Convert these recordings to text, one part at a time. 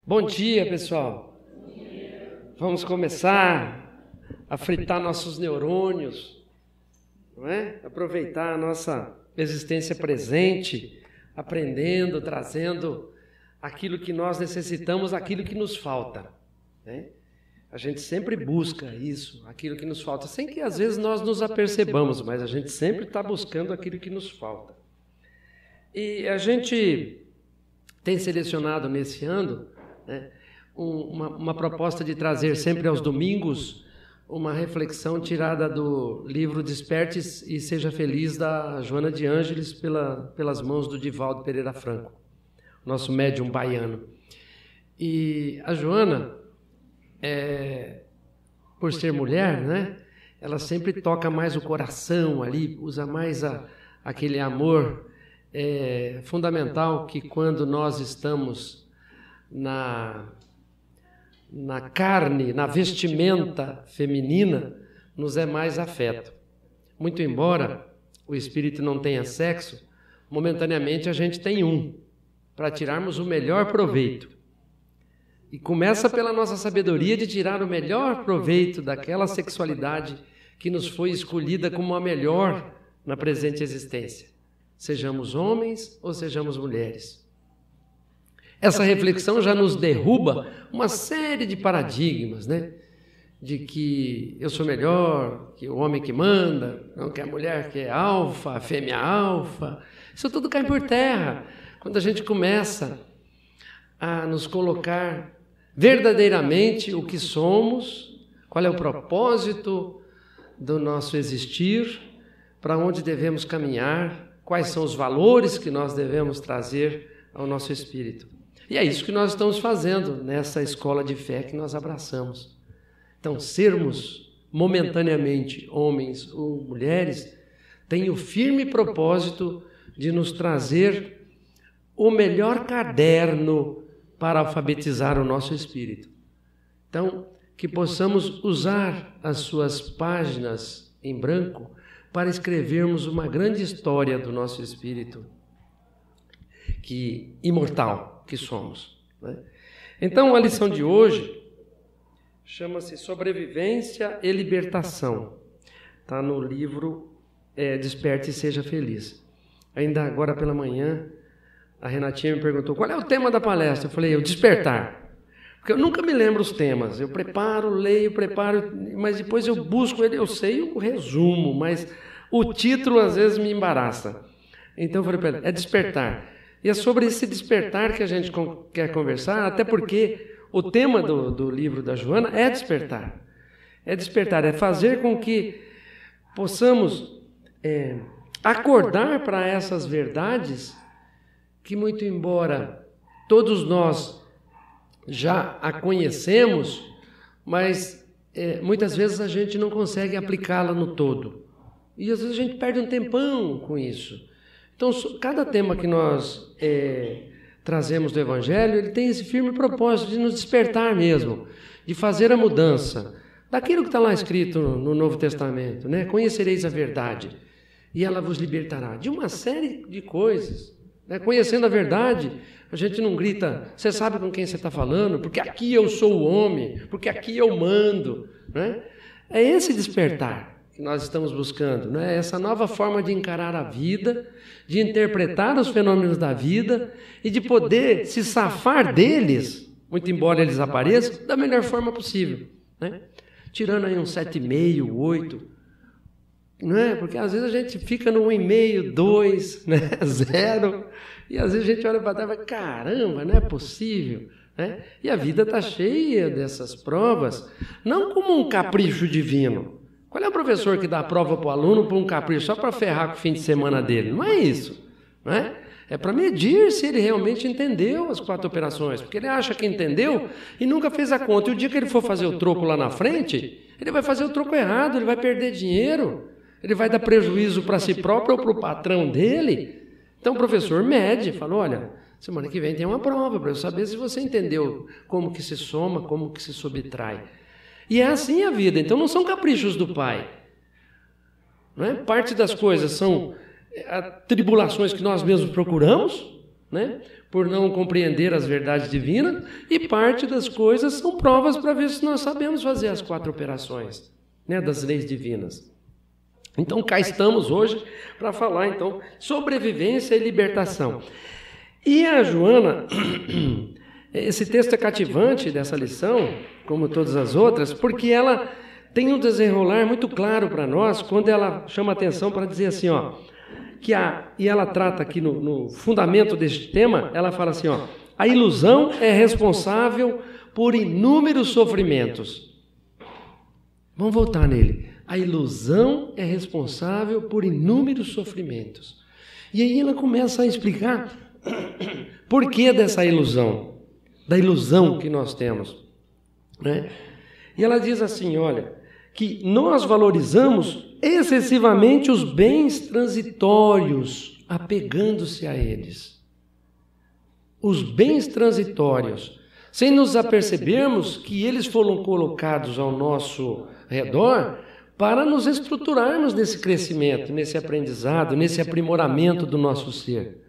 Bom dia, pessoal. Vamos começar a fritar nossos neurônios, não é? Aproveitar a nossa existência presente, aprendendo, trazendo aquilo que nós necessitamos, aquilo que nos falta, né? A gente sempre busca isso, aquilo que nos falta, sem que às vezes nós nos apercebamos, mas a gente sempre está buscando aquilo que nos falta. E a gente tem selecionado nesse ano, né, uma proposta de trazer sempre aos domingos uma reflexão tirada do livro Desperte e Seja Feliz, da Joana de Ângeles, pelas mãos do Divaldo Pereira Franco, nosso médium baiano. E a Joana, por ser mulher, né, ela sempre toca mais o coração ali, usa mais aquele amor fundamental que quando nós estamos na carne, na vestimenta feminina, nos é mais afeto. Muito embora o espírito não tenha sexo, momentaneamente a gente tem um, para tirarmos o melhor proveito. E começa pela nossa sabedoria de tirar o melhor proveito daquela sexualidade que nos foi escolhida como a melhor na presente existência. Sejamos homens ou sejamos mulheres. Essa reflexão já nos derruba uma série de paradigmas, né? De que eu sou melhor, que o homem que manda, não que a mulher que é alfa, a fêmea alfa. Isso tudo cai por terra quando a gente começa a nos colocar verdadeiramente o que somos, qual é o propósito do nosso existir, para onde devemos caminhar, quais são os valores que nós devemos trazer ao nosso espírito. E é isso que nós estamos fazendo nessa escola de fé que nós abraçamos. Então, sermos momentaneamente homens ou mulheres tem o firme propósito de nos trazer o melhor caderno para alfabetizar o nosso espírito. Então, que possamos usar as suas páginas em branco para escrevermos uma grande história do nosso espírito, que imortal que somos, né? Então, a lição de hoje chama-se Sobrevivência e Libertação. Está no livro Desperte e Seja Feliz. Ainda agora pela manhã, a Renatinha me perguntou, qual é o tema da palestra? Eu falei, o despertar. Porque eu nunca me lembro os temas. Eu preparo, leio, mas depois eu busco ele, eu sei o resumo, mas o título às vezes me embaraça. Então eu falei para ela, é despertar. E é sobre esse despertar que a gente quer conversar, até porque o tema do livro da Joana é despertar. É despertar, é fazer com que possamos acordar para essas verdades que, muito embora todos nós já a conhecemos, mas muitas vezes a gente não consegue aplicá-la no todo. E às vezes a gente perde um tempão com isso. Então, cada tema que nós trazemos do Evangelho, ele tem esse firme propósito de nos despertar mesmo, de fazer a mudança daquilo que está lá escrito no Novo Testamento, né? Conhecereis a verdade e ela vos libertará, de uma série de coisas, né? Conhecendo a verdade, a gente não grita, você sabe com quem você está falando, porque aqui eu sou o homem, porque aqui eu mando, né? É esse despertar que nós estamos buscando, né? Essa nova forma de encarar a vida, de interpretar os fenômenos da vida e de poder se safar deles, muito embora eles apareçam, da melhor forma possível, né? Tirando aí um 7,5, 8, não é? Porque às vezes a gente fica no 1,5, 2, né? 0, e às vezes a gente olha para trás e fala, caramba, não é possível, né? E a vida está cheia dessas provas, não como um capricho divino. Qual é o professor que dá a prova para o aluno por um capricho, só para ferrar com o fim de semana dele? Não é isso, não é? É para medir se ele realmente entendeu as 4 operações, porque ele acha que entendeu e nunca fez a conta. E o dia que ele for fazer o troco lá na frente, ele vai fazer o troco errado, ele vai perder dinheiro, ele vai dar prejuízo para si próprio ou para o patrão dele. Então o professor mede, fala, olha, semana que vem tem uma prova para eu saber se você entendeu como que se soma, como que se subtrai. E é assim a vida, então não são caprichos do Pai. Não é? Parte das coisas são tribulações que nós mesmos procuramos, né? Por não compreender as verdades divinas, e parte das coisas são provas para ver se nós sabemos fazer as 4 operações, né, das leis divinas. Então, cá estamos hoje para falar, então, sobrevivência e libertação. E a Joana, esse texto é cativante dessa lição, como todas as outras, porque ela tem um desenrolar muito claro para nós, quando ela chama atenção para dizer assim, ó, e ela trata aqui no fundamento deste tema, ela fala assim, ó, a ilusão é responsável por inúmeros sofrimentos. Vamos voltar nele. A ilusão é responsável por inúmeros sofrimentos. E aí ela começa a explicar por que dessa ilusão, da ilusão que nós temos, né? E ela diz assim, olha, que nós valorizamos excessivamente os bens transitórios, apegando-se a eles. Os bens transitórios, sem nos apercebermos que eles foram colocados ao nosso redor para nos estruturarmos nesse crescimento, nesse aprendizado, nesse aprimoramento do nosso ser.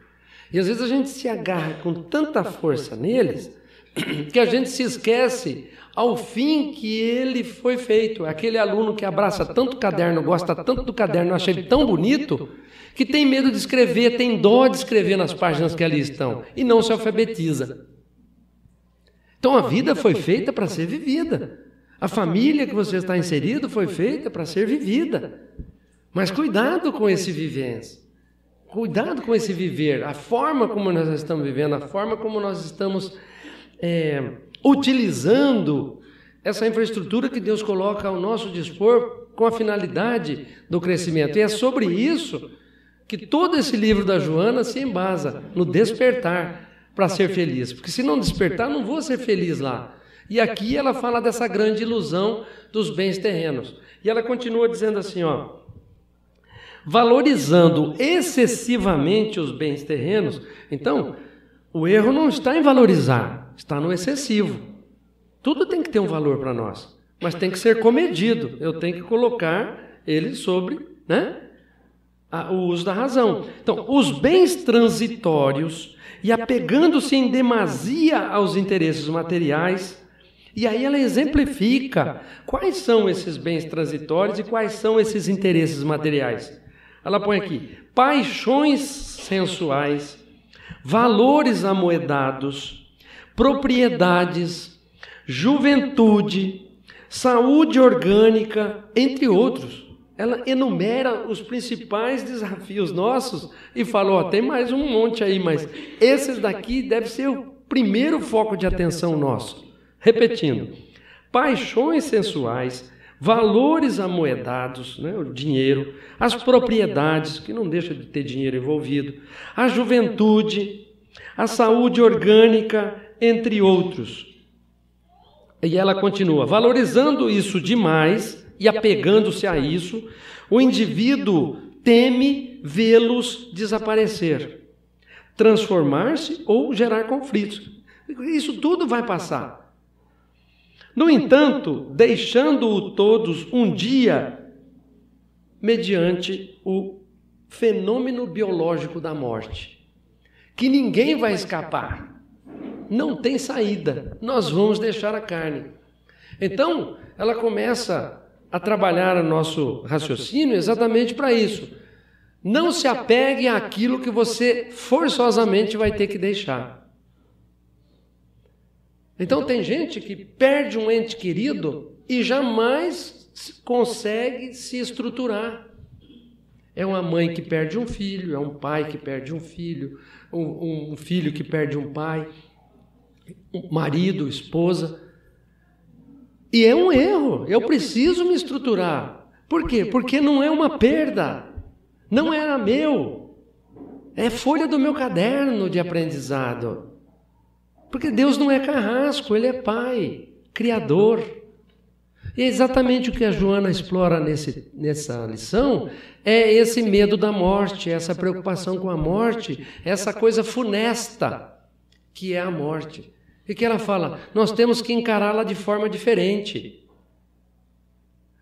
E às vezes a gente se agarra com tanta força neles que a gente se esquece ao fim que ele foi feito. Aquele aluno que abraça tanto o caderno, gosta tanto do caderno, acha ele tão bonito, que tem medo de escrever, tem dó de escrever nas páginas que ali estão, e não se alfabetiza. Então a vida foi feita para ser vivida. A família que você está inserido foi feita para ser vivida. Mas cuidado com esse vivência. Cuidado com esse viver. A forma como nós estamos vivendo, a forma como nós estamos utilizando essa infraestrutura que Deus coloca ao nosso dispor com a finalidade do crescimento. E é sobre isso que todo esse livro da Joana se embasa, no despertar para ser feliz. Porque se não despertar, não vou ser feliz lá. E aqui ela fala dessa grande ilusão dos bens terrenos. E ela continua dizendo assim, ó, valorizando excessivamente os bens terrenos. Então, o erro não está em valorizar, está no excessivo. Tudo tem que ter um valor para nós, mas tem que ser comedido. Eu tenho que colocar ele sobre, né, o uso da razão. Então, os bens transitórios e apegando-se em demasia aos interesses materiais. E aí ela exemplifica quais são esses bens transitórios e quais são esses interesses materiais. Ela põe aqui, paixões sensuais, valores amoedados, propriedades, juventude, saúde orgânica, entre outros. Ela enumera os principais desafios nossos e fala, ó, tem mais um monte aí, mas esses daqui deve ser o primeiro foco de atenção nosso. Repetindo, paixões sensuais, valores amoedados, né, o dinheiro, as propriedades, que não deixa de ter dinheiro envolvido, a juventude, a saúde orgânica, entre outros. E ela continua, valorizando isso demais e apegando-se a isso, o indivíduo teme vê-los desaparecer, transformar-se ou gerar conflitos. Isso tudo vai passar. No entanto, deixando-o todos um dia mediante o fenômeno biológico da morte, que ninguém vai escapar, não tem saída, nós vamos deixar a carne. Então, ela começa a trabalhar o nosso raciocínio exatamente para isso. Não se apegue àquilo que você forçosamente vai ter que deixar. Então tem gente que perde um ente querido e jamais consegue se estruturar. É uma mãe que perde um filho, é um pai que perde um filho, um filho que perde um pai, um marido, esposa. E é um erro, eu preciso me estruturar. Por quê? Porque não é uma perda, não era meu, é folha do meu caderno de aprendizado. Porque Deus não é carrasco, Ele é Pai, Criador. E é exatamente o que a Joana explora nessa lição, é esse medo da morte, essa preocupação com a morte, essa coisa funesta que é a morte. E que ela fala, nós temos que encará-la de forma diferente.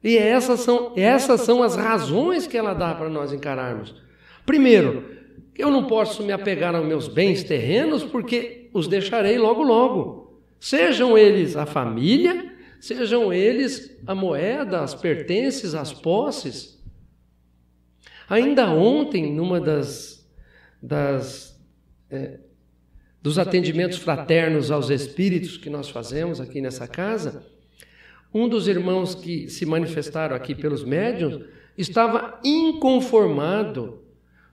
E essas são as razões que ela dá para nós encararmos. Primeiro, Eu não posso me apegar aos meus bens terrenos porque os deixarei logo, logo. Sejam eles a família, sejam eles a moeda, as pertences, as posses. Ainda ontem, numa dos atendimentos fraternos aos espíritos que nós fazemos aqui nessa casa, um dos irmãos que se manifestaram aqui pelos médiuns estava inconformado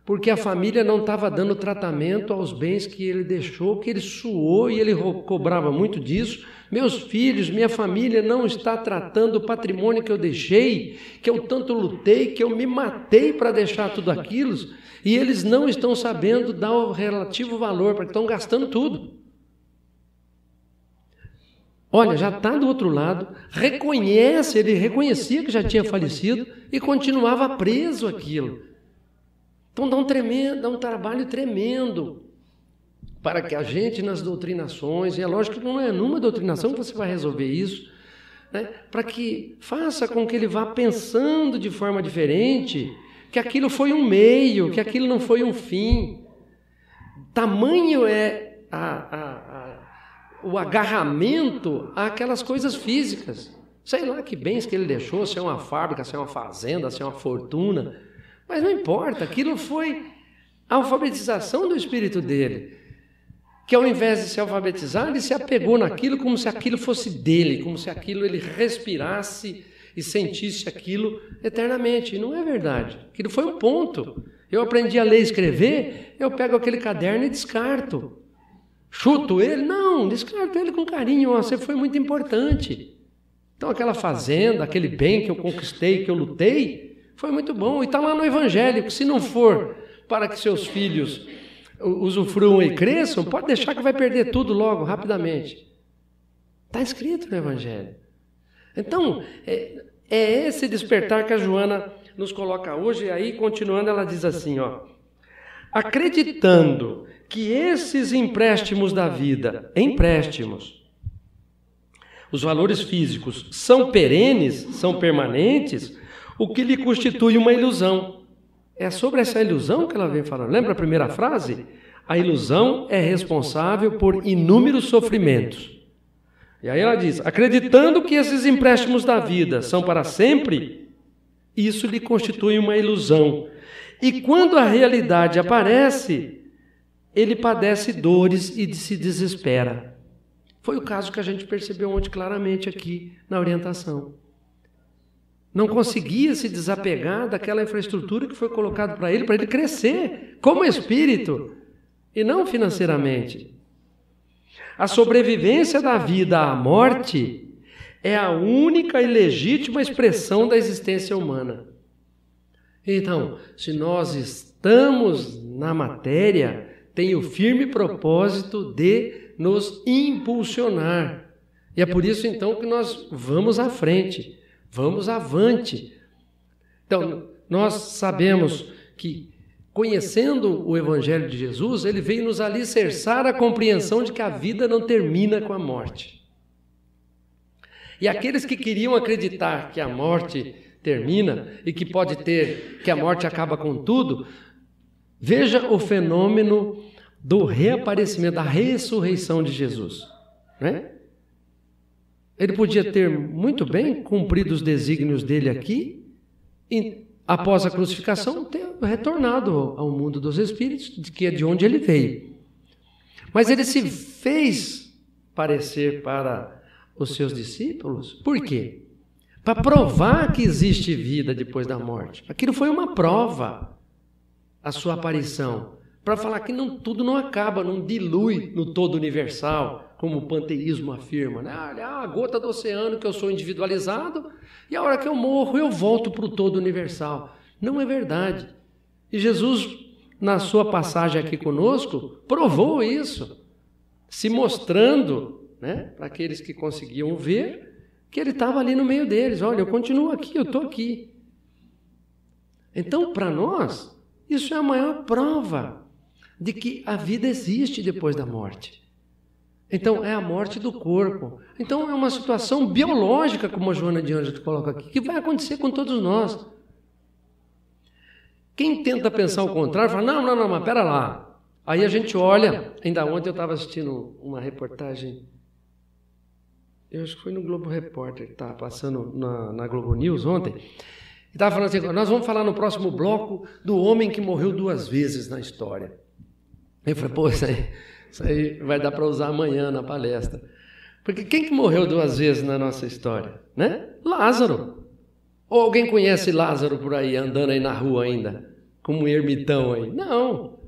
porque a família não estava dando tratamento aos bens que ele deixou, que ele suou, e ele cobrava muito disso. Meus filhos, minha família não está tratando o patrimônio que eu deixei, que eu tanto lutei, que eu me matei para deixar tudo aquilo, e eles não estão sabendo dar o relativo valor, porque estão gastando tudo. Olha, já está do outro lado, ele reconhecia que já tinha falecido e continuava preso àquilo. Então dá um trabalho tremendo para que a gente nas doutrinações, e é lógico que não é numa doutrinação que você vai resolver isso, né? Para que faça com que ele vá pensando de forma diferente, que aquilo foi um meio, que aquilo não foi um fim. Tamanho é o agarramento àquelas coisas físicas. Sei lá que bens que ele deixou, se é uma fábrica, se é uma fazenda, se é uma fortuna. Mas não importa, aquilo foi a alfabetização do espírito dele, que ao invés de se alfabetizar, ele se apegou naquilo como se aquilo fosse dele, como se aquilo ele respirasse e sentisse aquilo eternamente. E não é verdade, aquilo foi um ponto. Eu aprendi a ler e escrever, eu pego aquele caderno e descarto. Chuto ele? Não, descarto ele com carinho. Você foi muito importante. Então aquela fazenda, aquele bem que eu conquistei, que eu lutei, foi muito bom, e está lá no Evangelho, que se não for para que seus filhos usufruam e cresçam, pode deixar que vai perder tudo logo, rapidamente. Está escrito no Evangelho. Então, é esse despertar que a Joana nos coloca hoje, e aí, continuando, ela diz assim, ó: acreditando que esses empréstimos da vida, os valores físicos, são perenes, são permanentes, o que lhe constitui uma ilusão. É sobre essa ilusão que ela vem falando. Lembra a primeira frase? A ilusão é responsável por inúmeros sofrimentos. E aí ela diz, acreditando que esses empréstimos da vida são para sempre, isso lhe constitui uma ilusão. E quando a realidade aparece, ele padece dores e se desespera. Foi o caso que a gente percebeu ontem claramente aqui na orientação. Não conseguia se desapegar daquela infraestrutura que foi colocada para ele crescer como espírito e não financeiramente. A sobrevivência da vida à morte é a única e legítima expressão da existência humana. Então, se nós estamos na matéria, tem o firme propósito de nos impulsionar. E é por isso, então, que nós vamos à frente. Vamos avante. Então, nós sabemos que, conhecendo o Evangelho de Jesus, ele veio nos alicerçar a compreensão de que a vida não termina com a morte. E aqueles que queriam acreditar que a morte termina e que que a morte acaba com tudo, veja o fenômeno do reaparecimento, da ressurreição de Jesus, né? Ele podia ter muito bem cumprido os desígnios dele aqui e, após a crucificação, ter retornado ao mundo dos espíritos, que é de onde ele veio. Mas ele se fez parecer para os seus discípulos. Por quê? Para provar que existe vida depois da morte. Aquilo foi uma prova, a sua aparição. Para falar que tudo não acaba, não dilui no todo universal, como o panteísmo afirma, né? A gota do oceano que eu sou individualizado e a hora que eu morro eu volto para o todo universal. Não é verdade. E Jesus, na sua passagem aqui conosco, provou isso, se mostrando, né, para aqueles que conseguiam ver, que ele estava ali no meio deles. Olha, eu continuo aqui, eu estou aqui. Então, para nós, isso é a maior prova de que a vida existe depois da morte. Então, é a morte do corpo. Então, é uma situação biológica, como a Joana de Ângelo coloca aqui, que vai acontecer com todos nós. Quem tenta pensar o contrário, fala, não, mas pera lá. Aí a gente olha, ainda ontem eu estava assistindo uma reportagem, eu acho que foi no Globo Repórter, que estava passando na Globo News ontem, e estava falando assim, nós vamos falar no próximo bloco do homem que morreu 2 vezes na história. Eu falei, pô, isso aí vai dar para usar amanhã na palestra. Porque quem que morreu 2 vezes na nossa história? Né? Lázaro. Ou alguém conhece Lázaro por aí, andando aí na rua ainda, como um ermitão aí? Não.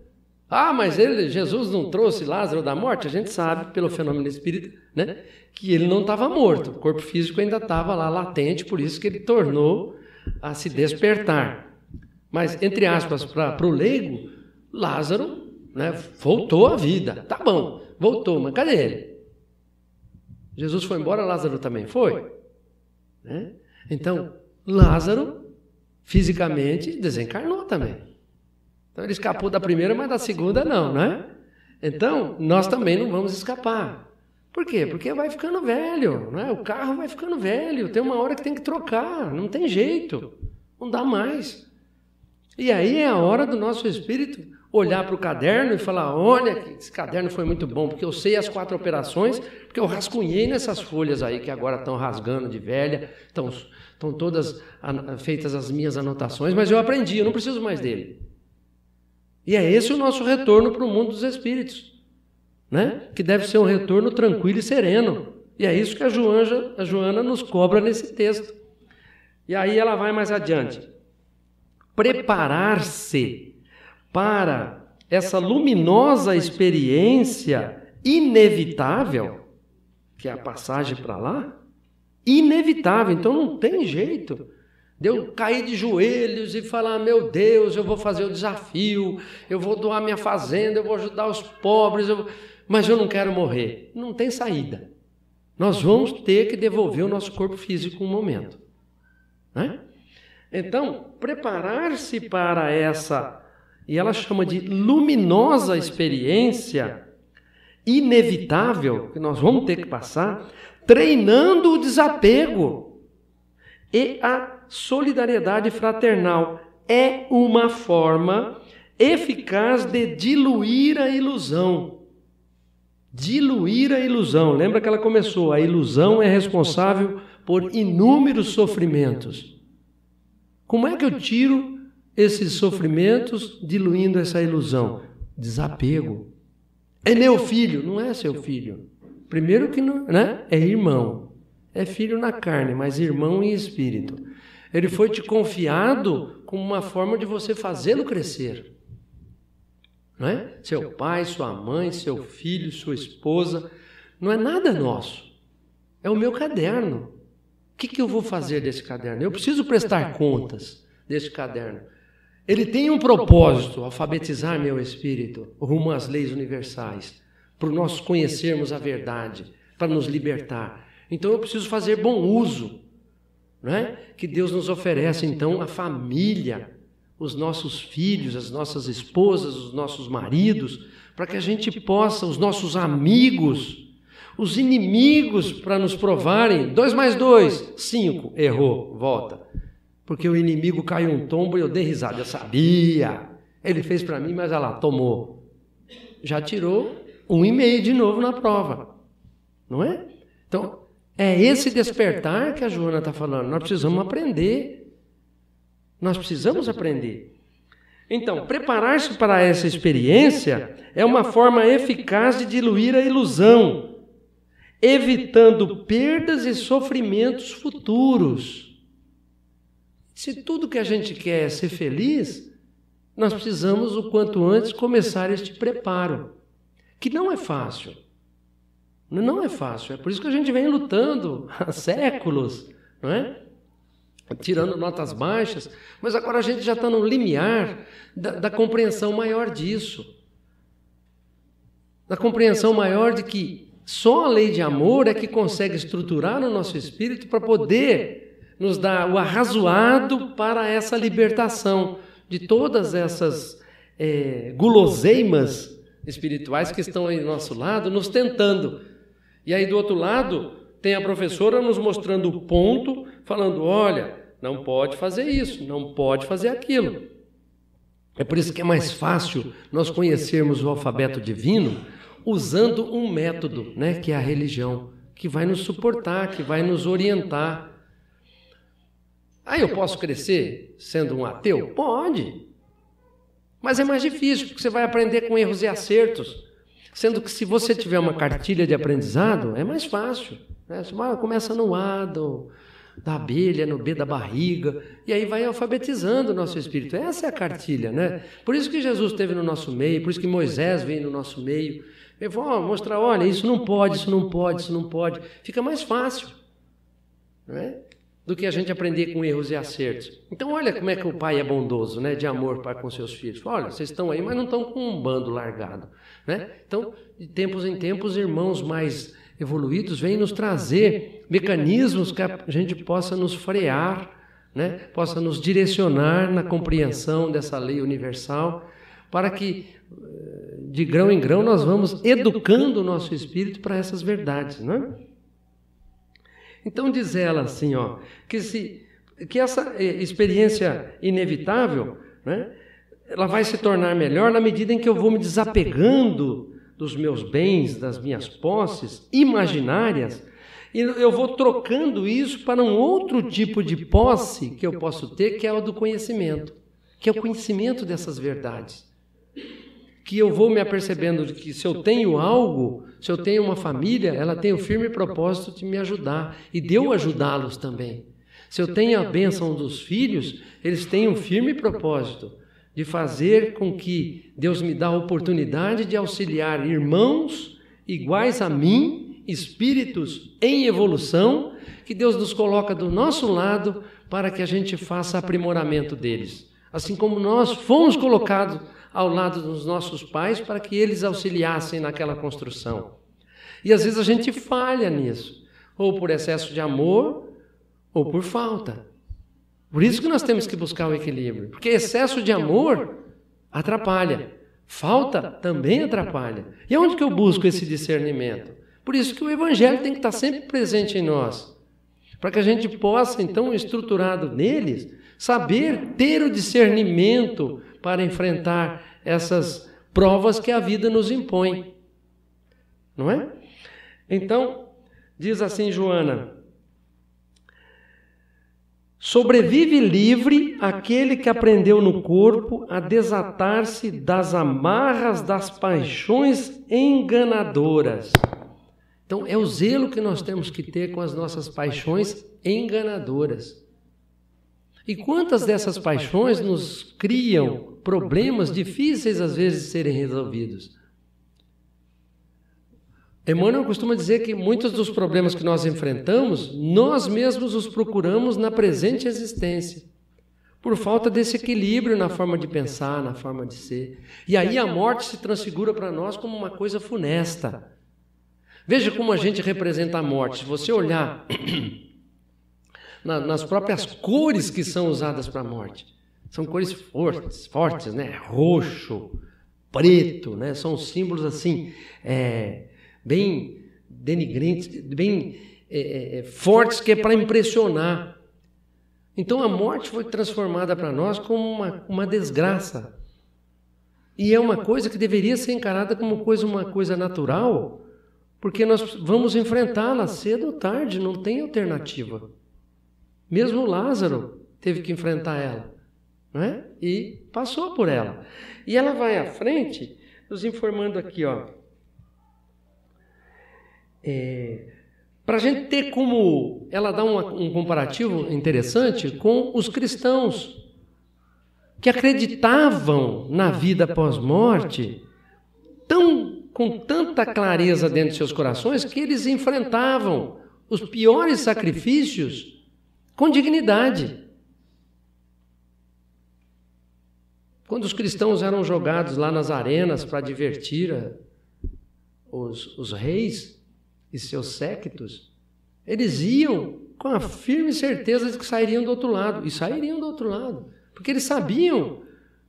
Ah, mas Jesus não trouxe Lázaro da morte? A gente sabe, pelo fenômeno espírita, né, que ele não estava morto. O corpo físico ainda estava lá latente, por isso que ele tornou a se despertar. Mas, entre aspas, para o leigo, Lázaro, né, voltou à vida. Tá bom, voltou, mas cadê ele? Jesus foi embora, Lázaro também foi. Né? Então, Lázaro, fisicamente, desencarnou também. Então, ele escapou da primeira, mas da segunda não, né? Então, nós também não vamos escapar. Por quê? Porque vai ficando velho, né? O carro vai ficando velho, tem uma hora que tem que trocar, não tem jeito, não dá mais. E aí é a hora do nosso espírito olhar para o caderno e falar, olha, esse caderno foi muito bom, porque eu sei as 4 operações, porque eu rascunhei nessas folhas aí que agora estão rasgando de velha, estão todas feitas as minhas anotações, mas eu aprendi, eu não preciso mais dele. E é esse o nosso retorno para o mundo dos espíritos, né? Que deve ser um retorno tranquilo e sereno. E é isso que a Joana nos cobra nesse texto. E aí ela vai mais adiante. Preparar-se para essa luminosa experiência inevitável, que é a passagem para lá, inevitável, então não tem jeito de eu cair de joelhos e falar, meu Deus, eu vou fazer o desafio, eu vou doar minha fazenda, eu vou ajudar os pobres, mas eu não quero morrer. Não tem saída. Nós vamos ter que devolver o nosso corpo físico um momento. Né? Então, preparar-se para essa, e ela chama de luminosa experiência inevitável, que nós vamos ter que passar, treinando o desapego e a solidariedade fraternal. É uma forma eficaz de diluir a ilusão. Diluir a ilusão. Lembra que ela começou? A ilusão é responsável por inúmeros sofrimentos. Como é que eu tiro esses sofrimentos diluindo essa ilusão? Desapego. É meu filho. Não é seu filho. Primeiro que não, né? É irmão. É filho na carne, mas irmão em espírito. Ele foi te confiado como uma forma de você fazê-lo crescer. Não é? Seu pai, sua mãe, seu filho, sua esposa. Não é nada nosso. É o meu caderno. O que eu vou fazer desse caderno? Eu preciso prestar contas desse caderno. Ele tem um propósito, alfabetizar meu espírito rumo às leis universais, para nós conhecermos a verdade, para nos libertar. Então eu preciso fazer bom uso, não é? Que Deus nos oferece então a família, os nossos filhos, as nossas esposas, os nossos maridos, para que a gente possa, os nossos amigos, os inimigos, para nos provarem, 2 mais 2, 5, errou, volta. Porque o inimigo caiu um tombo e eu dei risada, eu sabia, ele fez para mim, mas olha lá, tomou. Já tirou 1,5 de novo na prova, não é? Então, é esse despertar que a Joana está falando, nós precisamos aprender. Nós precisamos aprender. Então, preparar-se para essa experiência é uma forma eficaz de diluir a ilusão, evitando perdas e sofrimentos futuros. Se tudo que a gente quer é ser feliz, nós precisamos, o quanto antes, começar este preparo, que não é fácil. Não é fácil, é por isso que a gente vem lutando há séculos, não é? Tirando notas baixas, mas agora a gente já está no limiar da compreensão maior disso. Da compreensão maior de que só a lei de amor é que consegue estruturar o nosso espírito para poder nos dar o arrazoado para essa libertação de todas essas guloseimas espirituais que estão aí do nosso lado, nos tentando. E aí do outro lado tem a professora nos mostrando o ponto, falando, olha, não pode fazer isso, não pode fazer aquilo. É por isso que é mais fácil nós conhecermos o alfabeto divino usando um método, né, que é a religião, que vai nos suportar, que vai nos orientar. Ah, eu posso crescer sendo um ateu? Pode. Mas é mais difícil, porque você vai aprender com erros e acertos. Sendo que se você tiver uma cartilha de aprendizado, é mais fácil. Né? Você começa no A da abelha, no B da barriga, e aí vai alfabetizando o nosso espírito. Essa é a cartilha, né? Por isso que Jesus esteve no nosso meio, por isso que Moisés veio no nosso meio. Ele falou, mostrar, olha, isso não pode, isso não pode, isso não pode. Fica mais fácil, né? Do que a gente aprender com erros e acertos. Então, olha como é que o pai é bondoso, né? De amor para com seus filhos. Olha, vocês estão aí, mas não estão com um bando largado, né? Então, de tempos em tempos, irmãos mais evoluídos vêm nos trazer mecanismos que a gente possa nos frear, né? Possa nos direcionar na compreensão dessa lei universal, para que, de grão em grão, nós vamos educando o nosso espírito para essas verdades, né? Então diz ela assim, ó, que essa experiência inevitável, né, ela vai se tornar melhor na medida em que eu vou me desapegando dos meus bens, das minhas posses imaginárias, e eu vou trocando isso para um outro tipo de posse que eu posso ter, que é o do conhecimento, que é o conhecimento dessas verdades. Que eu vou me apercebendo de que se eu tenho algo, se eu tenho uma família, ela tem o firme propósito de me ajudar e de eu ajudá-los também. Se eu tenho a bênção dos filhos, eles têm um firme propósito de fazer com que Deus me dê a oportunidade de auxiliar irmãos iguais a mim, espíritos em evolução, que Deus nos coloca do nosso lado para que a gente faça aprimoramento deles. Assim como nós fomos colocados ao lado dos nossos pais para que eles auxiliassem naquela construção. E às vezes a gente falha nisso, ou por excesso de amor, ou por falta. Por isso que nós temos que buscar o equilíbrio, porque excesso de amor atrapalha, falta também atrapalha. E onde que eu busco esse discernimento? Por isso que o Evangelho tem que estar sempre presente em nós, para que a gente possa, então, estruturado neles, saber ter o discernimento para enfrentar essas provas que a vida nos impõe. Não é? Então, diz assim Joana: sobrevive livre aquele que aprendeu no corpo a desatar-se das amarras das paixões enganadoras. Então, é o zelo que nós temos que ter com as nossas paixões enganadoras. E quantas dessas paixões nos criam problemas difíceis às vezes de serem resolvidos? Emmanuel costuma dizer que muitos dos problemas que nós enfrentamos, nós mesmos os procuramos na presente existência, por falta desse equilíbrio na forma de pensar, na forma de ser. E aí a morte se transfigura para nós como uma coisa funesta. Veja como a gente representa a morte. Se você olhar nas próprias cores que são usadas para a morte, são cores fortes, né? Roxo, preto, né? São símbolos assim, bem denigrantes, bem fortes, que é para impressionar. Então a morte foi transformada para nós como uma desgraça. E é uma coisa que deveria ser encarada como uma coisa natural, porque nós vamos enfrentá-la cedo ou tarde, não tem alternativa. Mesmo Lázaro teve que enfrentar ela, não é? E passou por ela. E ela vai à frente, nos informando aqui, ó, para a gente ter como... Ela dá um comparativo interessante com os cristãos, que acreditavam na vida pós-morte com tanta clareza dentro de seus corações, que eles enfrentavam os piores sacrifícios com dignidade. Quando os cristãos eram jogados lá nas arenas para divertir os reis e seus séquitos, eles iam com a firme certeza de que sairiam do outro lado. E sairiam do outro lado, porque eles sabiam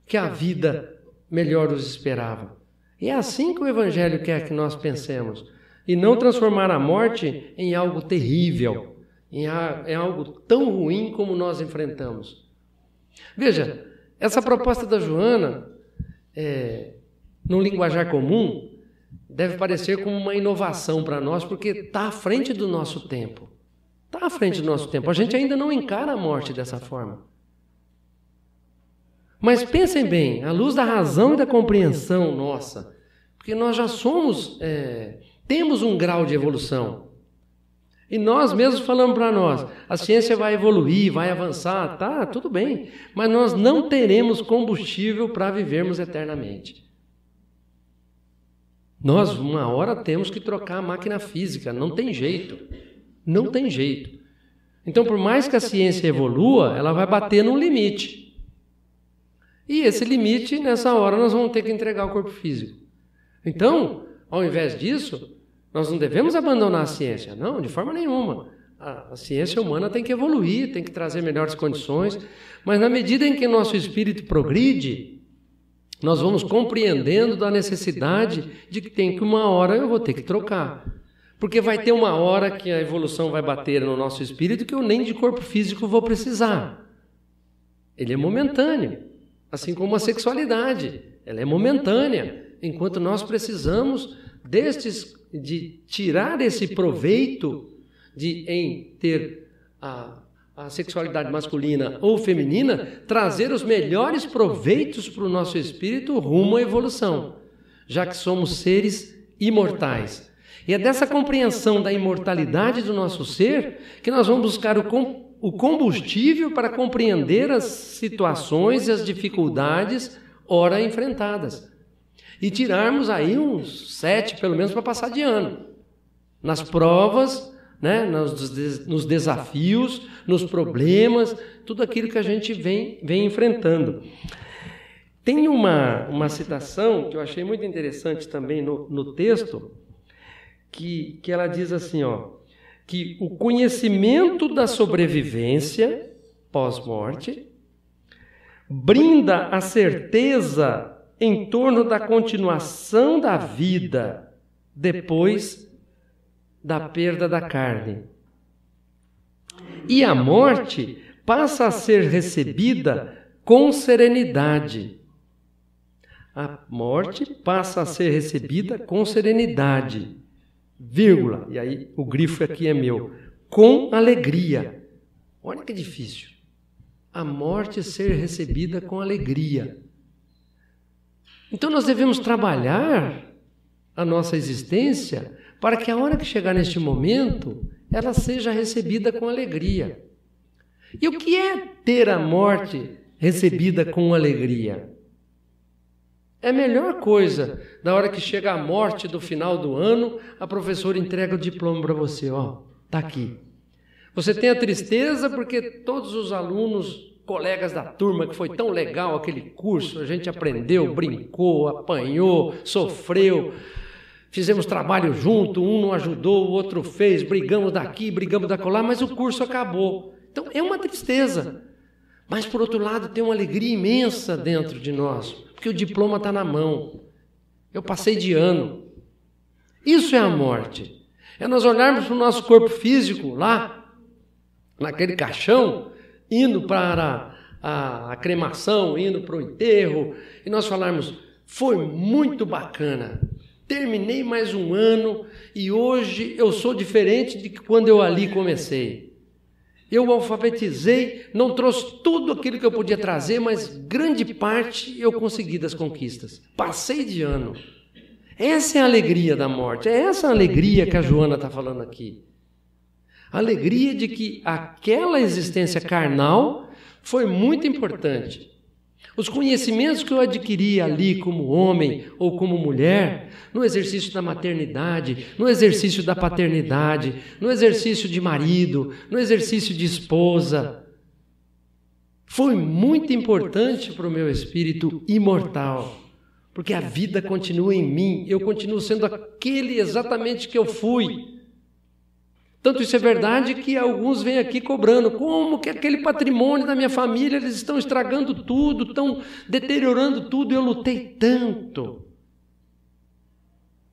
que a vida melhor os esperava. E é assim que o Evangelho quer que nós pensemos, e não transformar a morte em algo terrível, em algo tão ruim como nós enfrentamos. Veja, Essa proposta da Joana, no linguajar comum, deve parecer como uma inovação para nós, porque está à frente do nosso tempo. Está à frente do nosso tempo. A gente ainda não encara a morte dessa forma. Mas pensem bem, à luz da razão e da compreensão nossa, porque nós já temos um grau de evolução. E nós mesmos falamos para nós, a ciência vai evoluir, vai avançar, tá, tudo bem, mas nós não teremos combustível para vivermos eternamente. Nós, uma hora, temos que trocar a máquina física, não tem jeito, não tem jeito. Então, por mais que a ciência evolua, ela vai bater num limite. E esse limite, nessa hora, nós vamos ter que entregar o corpo físico. Então, ao invés disso, nós não devemos abandonar a ciência, não, de forma nenhuma. A ciência humana tem que evoluir, tem que trazer melhores condições, mas na medida em que nosso espírito progride, nós vamos compreendendo da necessidade de que uma hora eu vou ter que trocar. Porque vai ter uma hora que a evolução vai bater no nosso espírito que eu nem de corpo físico vou precisar. Ele é momentâneo, assim como a sexualidade, ela é momentânea, enquanto nós precisamos de tirar esse proveito em ter a sexualidade masculina ou feminina, trazer os melhores proveitos para o nosso espírito rumo à evolução, já que somos seres imortais. E é dessa compreensão da imortalidade do nosso ser que nós vamos buscar o combustível para compreender as situações e as dificuldades ora enfrentadas. E tirarmos aí uns 7, pelo menos, para passar de ano. Nas provas, né, nos desafios, nos problemas, tudo aquilo que a gente vem enfrentando. Tem uma citação que eu achei muito interessante também no texto, que ela diz assim, que o conhecimento da sobrevivência pós-morte brinda a certeza em torno da continuação da vida depois da perda da carne. E a morte passa a ser recebida com serenidade. A morte passa a ser recebida com serenidade, vírgula, e aí o grifo aqui é meu, com alegria. Olha que difícil. A morte ser recebida com alegria. Então nós devemos trabalhar a nossa existência para que a hora que chegar neste momento, ela seja recebida com alegria. E o que é ter a morte recebida com alegria? É a melhor coisa, na hora que chega a morte do final do ano, a professora entrega o diploma para você, tá aqui. Você tem a tristeza porque todos os alunos, colegas da turma, que foi tão legal aquele curso, a gente aprendeu, brincou, apanhou, sofreu, fizemos trabalho junto, um não ajudou, o outro fez, brigamos daqui, brigamos dacolá, mas o curso acabou. Então é uma tristeza, mas por outro lado tem uma alegria imensa dentro de nós, porque o diploma está na mão, eu passei de ano. Isso é a morte, é nós olharmos para o nosso corpo físico lá, naquele caixão, indo para a cremação, indo para o enterro, e nós falarmos, foi muito bacana, terminei mais um ano e hoje eu sou diferente de quando eu ali comecei. Eu alfabetizei, não trouxe tudo aquilo que eu podia trazer, mas grande parte eu consegui das conquistas. Passei de ano. Essa é a alegria da morte, é essa a alegria que a Joana está falando aqui. A alegria de que aquela existência carnal foi muito importante. Os conhecimentos que eu adquiri ali como homem ou como mulher, no exercício da maternidade, no exercício da paternidade, no exercício de marido, no exercício de esposa, foi muito importante para o meu espírito imortal, porque a vida continua em mim, eu continuo sendo aquele exatamente que eu fui. Tanto isso é verdade que alguns vêm aqui cobrando, como que aquele patrimônio da minha família, eles estão estragando tudo, estão deteriorando tudo, eu lutei tanto.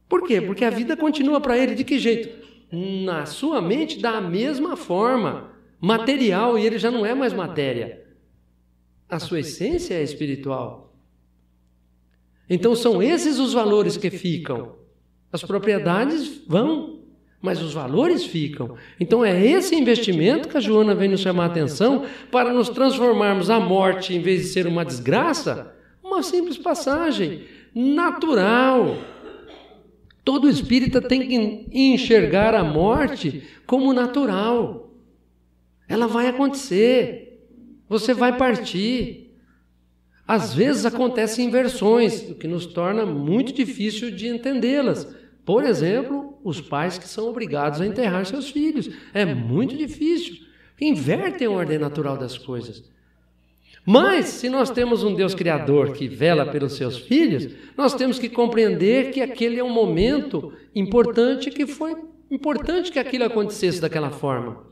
Por quê? Porque a vida continua para ele de que jeito? Na sua mente da mesma forma, material, e ele já não é mais matéria. a sua essência é espiritual. Então são esses os valores que ficam. As propriedades vão, mas os valores ficam. Então é esse investimento que a Joana vem nos chamar a atenção para nos transformarmos a morte, em vez de ser uma desgraça, uma simples passagem natural. Todo espírita tem que enxergar a morte como natural. Ela vai acontecer. Você vai partir. Às vezes acontecem inversões, o que nos torna muito difícil de entendê-las. Por exemplo, os pais que são obrigados a enterrar seus filhos. É muito difícil. Invertem a ordem natural das coisas. Mas, se nós temos um Deus Criador que vela pelos seus filhos, nós temos que compreender que aquele é um momento importante, que foi importante que aquilo acontecesse daquela forma.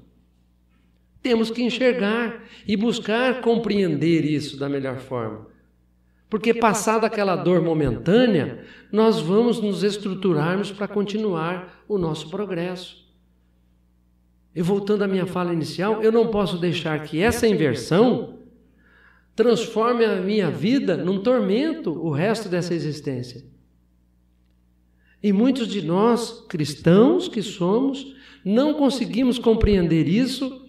Temos que enxergar e buscar compreender isso da melhor forma. Porque passada aquela dor momentânea, nós vamos nos estruturarmos para continuar o nosso progresso. E voltando à minha fala inicial, eu não posso deixar que essa inversão transforme a minha vida num tormento o resto dessa existência. E muitos de nós, cristãos que somos, não conseguimos compreender isso.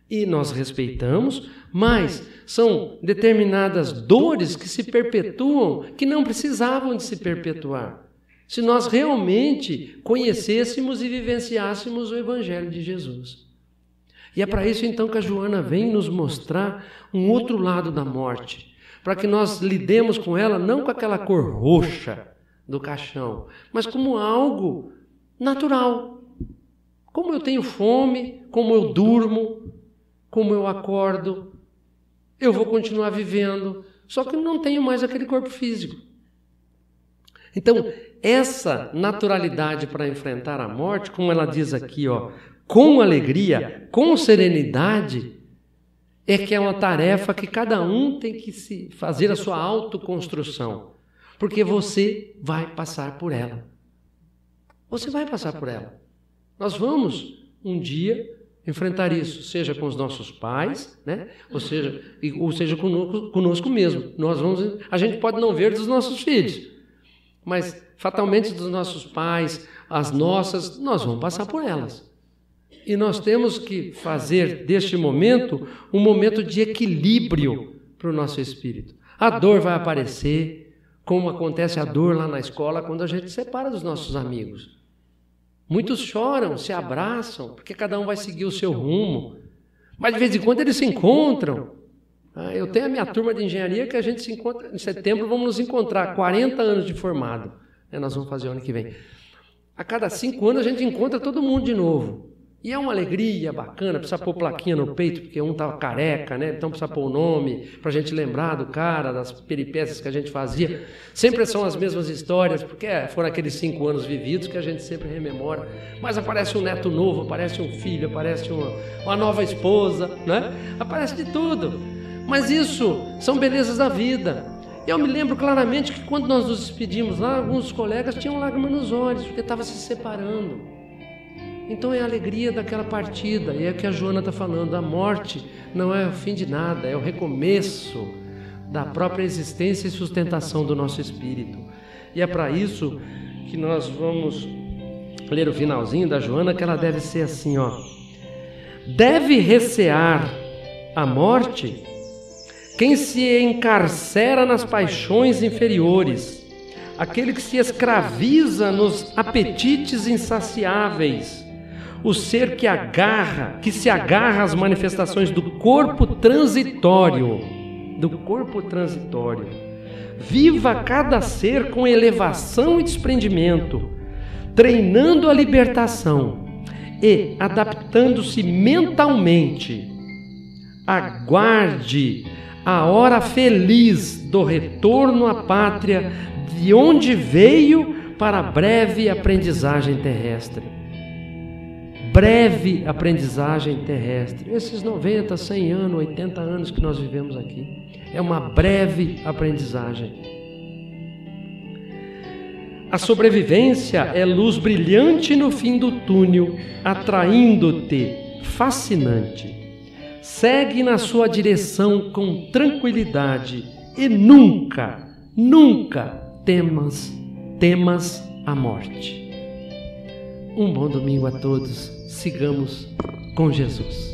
E nós respeitamos, mas são determinadas dores que se perpetuam, que não precisavam de se perpetuar. Se nós realmente conhecêssemos e vivenciássemos o Evangelho de Jesus. E é para isso então que a Joana vem nos mostrar um outro lado da morte, para que nós lidemos com ela não com aquela cor roxa do caixão, mas como algo natural. Como eu tenho fome, como eu durmo, como eu acordo, eu vou continuar vivendo, só que não tenho mais aquele corpo físico. Então, essa naturalidade para enfrentar a morte, como ela diz aqui, com alegria, com serenidade, é que é uma tarefa que cada um tem que se fazer a sua autoconstrução, porque você vai passar por ela. Você vai passar por ela. Nós vamos, um dia, enfrentar isso, seja com os nossos pais, né? ou seja conosco mesmo. A gente pode não ver dos nossos filhos, mas fatalmente dos nossos pais, as nossas, nós vamos passar por elas. E nós temos que fazer deste momento um momento de equilíbrio para o nosso espírito. A dor vai aparecer, como acontece a dor lá na escola quando a gente se separa dos nossos amigos. Muitos choram, se abraçam, porque cada um vai seguir o seu rumo. Mas de vez em quando eles se encontram. Eu tenho a minha turma de engenharia que a gente se encontra, em setembro vamos nos encontrar, 40 anos de formado. Nós vamos fazer o ano que vem. A cada 5 anos a gente encontra todo mundo de novo. E é uma alegria bacana, precisa pôr plaquinha no peito, porque um estava careca, né? Então precisa pôr o nome, para a gente lembrar do cara, das peripécias que a gente fazia. Sempre são as mesmas histórias, porque foram aqueles 5 anos vividos que a gente sempre rememora. Mas aparece um neto novo, aparece um filho, aparece uma nova esposa, né? Aparece de tudo. Mas isso são belezas da vida. Eu me lembro claramente que quando nós nos despedimos lá, alguns colegas tinham lágrimas nos olhos, porque estavam se separando. Então é a alegria daquela partida, e é o que a Joana está falando, a morte não é o fim de nada, é o recomeço da própria existência e sustentação do nosso espírito. E é para isso que nós vamos ler o finalzinho da Joana, que ela deve ser assim, deve recear a morte quem se encarcera nas paixões inferiores, aquele que se escraviza nos apetites insaciáveis, o ser que se agarra às manifestações do corpo transitório. Viva cada ser com elevação e desprendimento, treinando a libertação e adaptando-se mentalmente. Aguarde a hora feliz do retorno à pátria de onde veio para a breve aprendizagem terrestre. Breve aprendizagem terrestre. Esses 90, 100 anos, 80 anos que nós vivemos aqui, é uma breve aprendizagem. A sobrevivência é luz brilhante no fim do túnel, atraindo-te, fascinante. segue na sua direção com tranquilidade e nunca, nunca temas a morte. Um bom domingo a todos. Sigamos com Jesus.